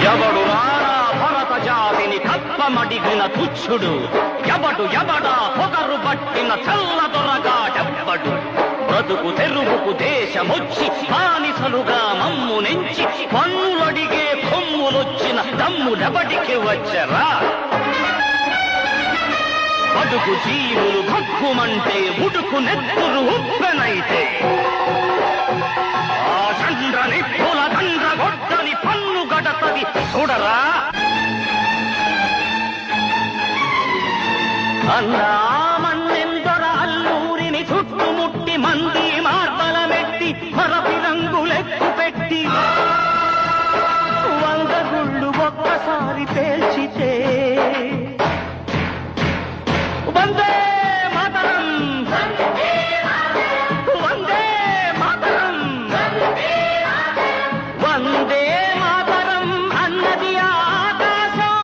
ఎవడు రారా భరత జాతిని కప్పమడిగిన తుచ్చుడు, ఎవడా పొగరు పట్టిన చల్లదొరగాడెవ్వడు. బ్రతుకు తెరువుకు దేశమొచ్చి బానిసలుగా మమ్ము నెంచి పన్నులడిగే కొమ్ములొచ్చిన దమ్ములెవడికి వచ్చరా? బతుకు జీవులు భగ్గుమంటే ఉడుకు నెత్తురు ఉప్పెనైతే ఆ చండ్ర నిప్పుల దండ్ర గొడ్డని పన్ను గడతది చూడరా. అన్నా